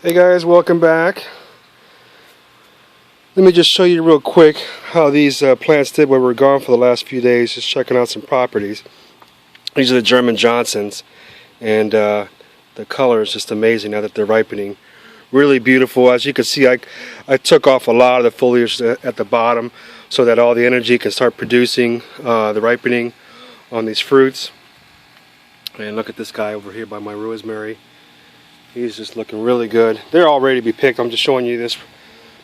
Hey guys, welcome back. Let me just show you real quick how these plants did while we were gone for the last few days, just checking out some properties. These are the German Johnsons, and the color is just amazing now that they're ripening. Really beautiful. As you can see, I took off a lot of the foliage at the bottom so that all the energy can start producing the ripening on these fruits. And look at this guy over here by my rosemary. He's just looking really good. They're all ready to be picked. I'm just showing you this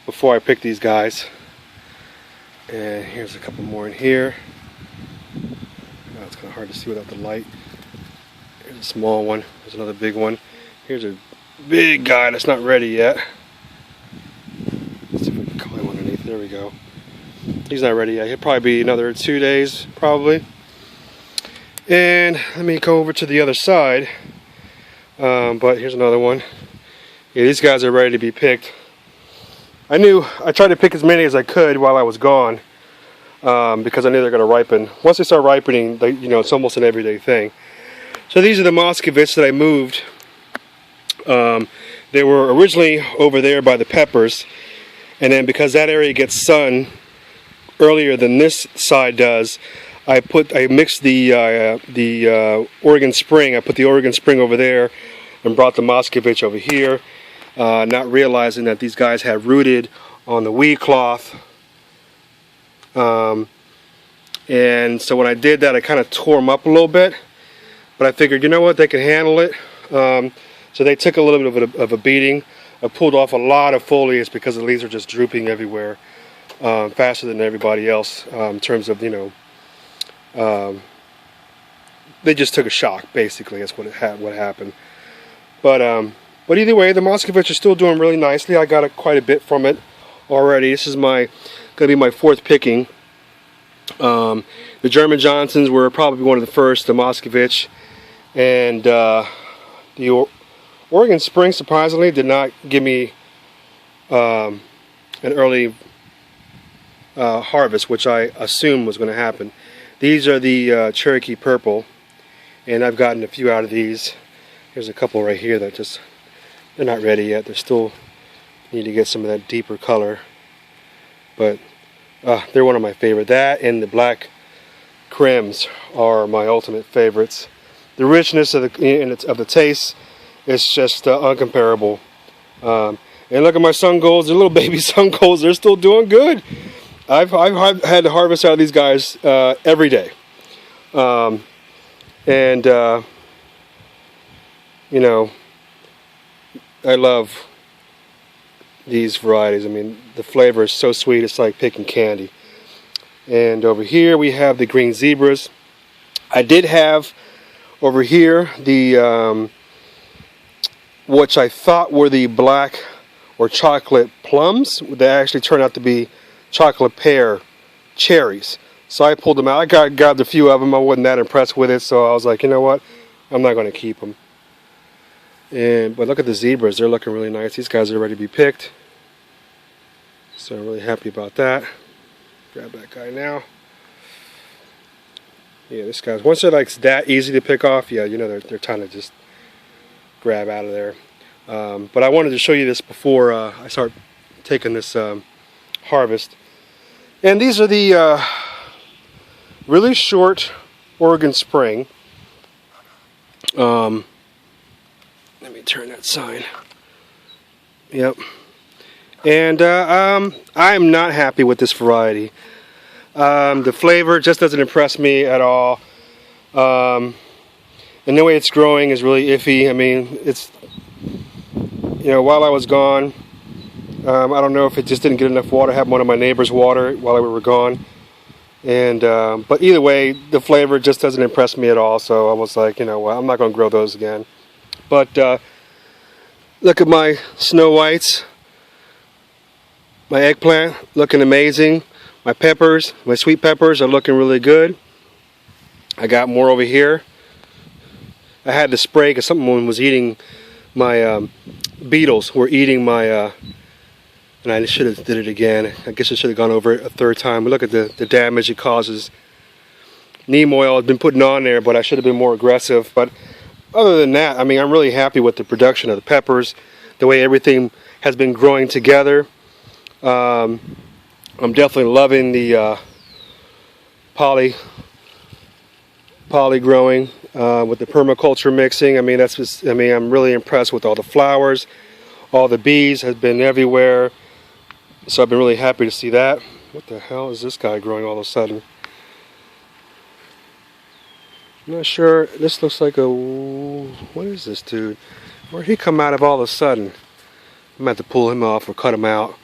before I pick these guys. And here's a couple more in here. Oh, it's kind of hard to see without the light. Here's a small one. There's another big one. Here's a big guy that's not ready yet. Let's see if we can climb underneath. There we go. He's not ready yet. He'll probably be another 2 days, probably. And let me go over to the other side. But here's another one. Yeah, these guys are ready to be picked. I tried to pick as many as I could while I was gone, because I knew they're going to ripen. Once they start ripening, it's almost an everyday thing. So these are the Moscovits that I moved. They were originally over there by the peppers, and then because that area gets sun earlier than this side does, I mixed the Oregon Spring. I put the Oregon Spring over there and brought the Moscovich over here, not realizing that these guys had rooted on the weed cloth. And so when I did that, I kind of tore them up a little bit. But I figured, you know what, they can handle it. So they took a little bit of a beating. I pulled off a lot of foliage because the leaves are just drooping everywhere, faster than everybody else, in terms of, they just took a shock, basically. That's what happened. But either way, the Moscovich is still doing really nicely. I got quite a bit from it already. This is going to be my fourth picking. The German Johnsons were probably one of the first, the Moscovich, and the Oregon Spring, surprisingly, did not give me an early harvest, which I assumed was going to happen. These are the Cherokee Purple, and I've gotten a few out of these. There's a couple right here that they're not ready yet. They still need to get some of that deeper color, but they're one of my favorite. That and the Black Crims are my ultimate favorites. The richness of the taste is just uncomparable. And look at my sun golds, the little baby sun golds. They're still doing good. I've had to harvest out of these guys every day, I love these varieties. I mean, the flavor is so sweet, it's like picking candy. And over here we have the green zebras. I did have over here the which I thought were the black or chocolate plums. They actually turned out to be chocolate pear cherries. So I pulled them out. I grabbed a few of them. I wasn't that impressed with it, so I was like, you know what, I'm not going to keep them. But look at the zebras. They're looking really nice. These guys are ready to be picked, so I'm really happy about that. Grab that guy now. Yeah, this guy's, once they're like that easy to pick off, yeah, they're trying to just grab out of there. But I wanted to show you this before I start taking this harvest. And these are the really short Oregon Spring. Let me turn that sign. Yep. And I'm not happy with this variety. The flavor just doesn't impress me at all. And the way it's growing is really iffy. I mean, it's, while I was gone, I don't know if it just didn't get enough water. I had one of my neighbors water it while we were gone. And but either way, the flavor just doesn't impress me at all. So I was like, well, I'm not going to grow those again. But look at my snow whites. My eggplant looking amazing. My peppers, my sweet peppers are looking really good. I got more over here. I had to spray because someone was eating my beetles were eating my and I should have did it again. I guess I should have gone over it a third time. But look at the damage it causes. Neem oil has been putting on there, but I should have been more aggressive. But other than that, I mean, I'm really happy with the production of the peppers. the way everything has been growing together. I'm definitely loving the poly growing with the permaculture mixing. I mean, I'm really impressed with all the flowers. All the bees have been everywhere, so I've been really happy to see that. What the hell is this guy growing all of a sudden? I'm not sure. This looks like what is this dude? Where'd he come out of all of a sudden? I'm going to have to pull him off or cut him out.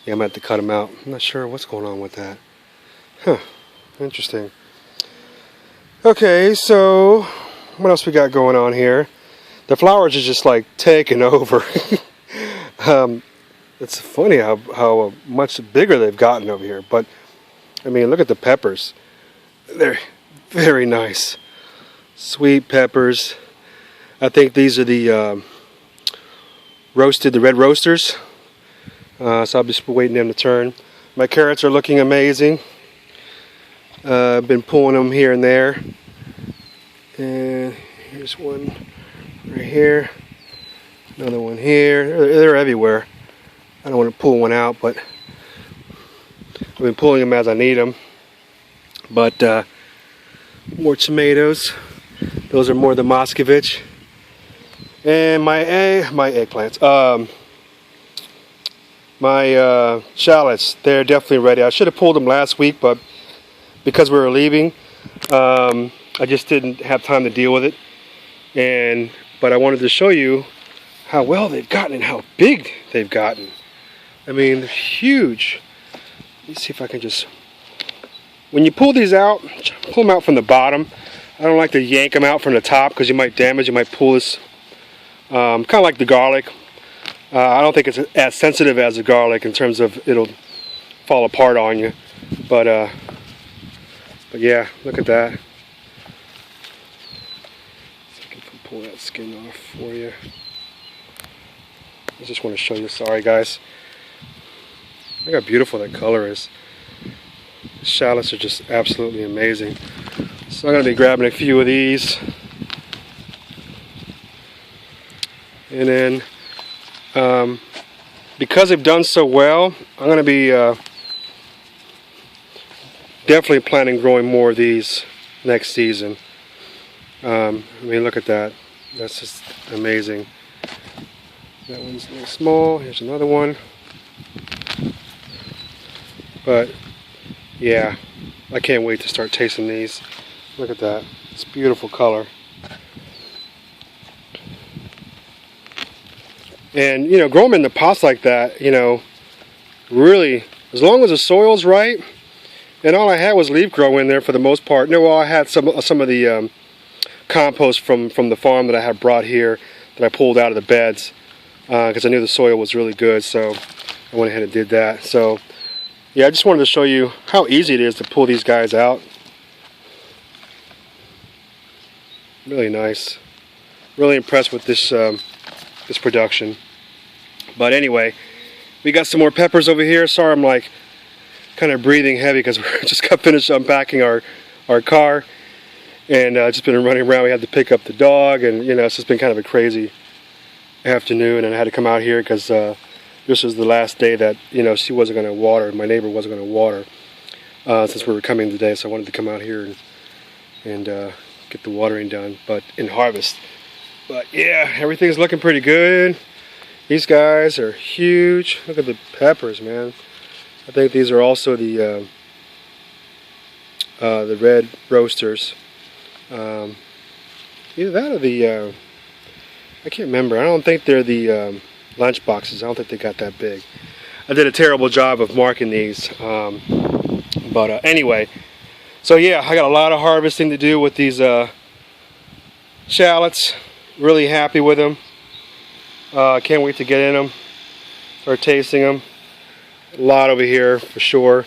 Yeah, I'm going to have to cut him out. I'm not sure what's going on with that. Huh, interesting. Okay, so what else we got going on here? The flowers are just like taking over. It's funny how much bigger they've gotten over here. But, I mean, look at the peppers. They're very nice. Sweet peppers. I think these are the red roasters. So I'll be waiting them to turn. My carrots are looking amazing. I've been pulling them here and there. And here's one right here. Another one here. They're everywhere. I don't want to pull one out, but I've been pulling them as I need them. But more tomatoes. Those are more the Moscovich. And my eggplants. My shallots, they're definitely ready. I should have pulled them last week, but because we were leaving, I just didn't have time to deal with it. But I wanted to show you how well they've gotten and how big they've gotten. I mean, they're huge. Let me see if I can just... When you pull these out, pull them out from the bottom. I don't like to yank them out from the top because you might pull this. Kind of like the garlic. I don't think it's as sensitive as the garlic in terms of it'll fall apart on you. But yeah, look at that. See if I can pull that skin off for you. I just want to show you. Sorry, guys. Look how beautiful that color is. The shallots are just absolutely amazing. So I'm going to be grabbing a few of these. And then, because they've done so well, I'm going to be definitely planning growing more of these next season. I mean, look at that. That's just amazing. That one's a little small. Here's another one. But, yeah, I can't wait to start tasting these. Look at that. It's a beautiful color. And, you know, grow them in the pots like that, you know, really, as long as the soil's right, and all I had was leaf grow in there for the most part. No, well, I had some of the compost from the farm that I had brought here that I pulled out of the beds because I knew the soil was really good, so I went ahead and did that. So, yeah, I just wanted to show you how easy it is to pull these guys out. Really nice. Really impressed with this this production. But anyway, we got some more peppers over here. Sorry, I'm like kind of breathing heavy because we just got finished unpacking our car, and just been running around. We had to pick up the dog, and you know, it's just been kind of a crazy afternoon. And I had to come out here because this was the last day that, you know, she wasn't going to water. My neighbor wasn't going to water since we were coming today, so I wanted to come out here and get the watering done, but in harvest. But yeah, everything's looking pretty good. These guys are huge. Look at the peppers, man. I think these are also the red roasters. Either that or the I can't remember. I don't think they're the lunch boxes. I don't think they got that big. I did a terrible job of marking these. But anyway, so yeah, I got a lot of harvesting to do with these shallots. Really happy with them. Can't wait to get in them, start tasting them. A lot over here for sure.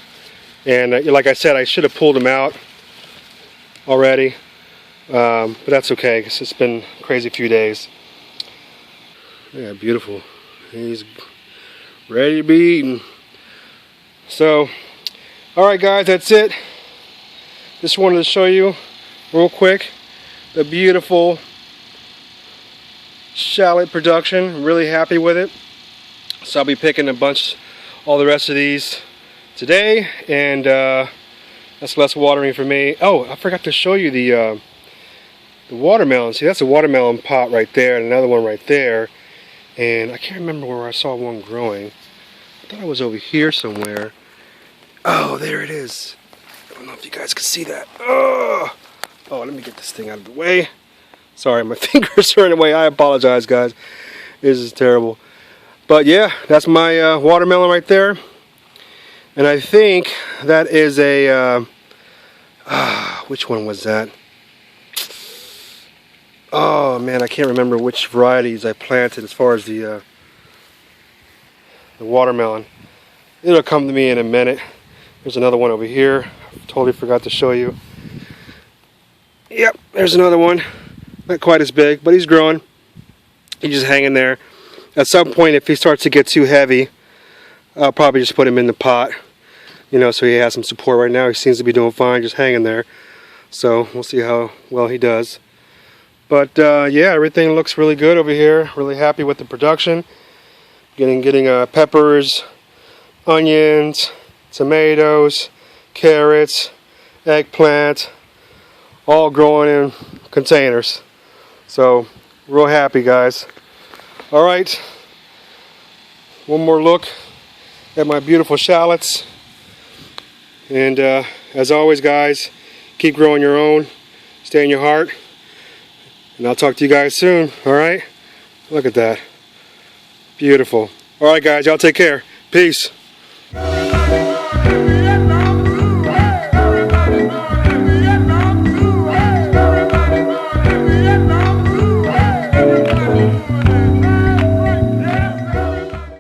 And like I said, I should have pulled them out already, but that's okay because it's been a crazy few days. Yeah, beautiful. He's ready to be eaten. So, alright guys, that's it. Just wanted to show you real quick the beautiful shallot production. Really happy with it. So I'll be picking a bunch, all the rest of these today, and that's less watering for me. Oh, I forgot to show you the watermelon. See, that's a watermelon pot right there, and another one right there. And I can't remember where I saw one growing. I thought it was over here somewhere. Oh, there it is. I don't know if you guys can see that. Oh, let me get this thing out of the way. Sorry, my fingers are in the way. I apologize, guys. This is terrible. But yeah, that's my watermelon right there. And I think that is a, which one was that? Oh man, I can't remember which varieties I planted as far as the watermelon. It'll come to me in a minute. There's another one over here. Totally forgot to show you. Yep, there's another one. Not quite as big, but he's growing. He's just hanging there. At some point, if he starts to get too heavy, I'll probably just put him in the pot. You know, so he has some support. Right now he seems to be doing fine, just hanging there. So we'll see how well he does. But yeah, everything looks really good over here. Really happy with the production. Getting peppers, onions, tomatoes, carrots, eggplant, all growing in containers. So real happy, guys. All right, one more look at my beautiful shallots. And as always, guys, keep growing your own. Stay in your heart. And I'll talk to you guys soon, all right? Look at that. Beautiful. All right, guys, y'all take care. Peace.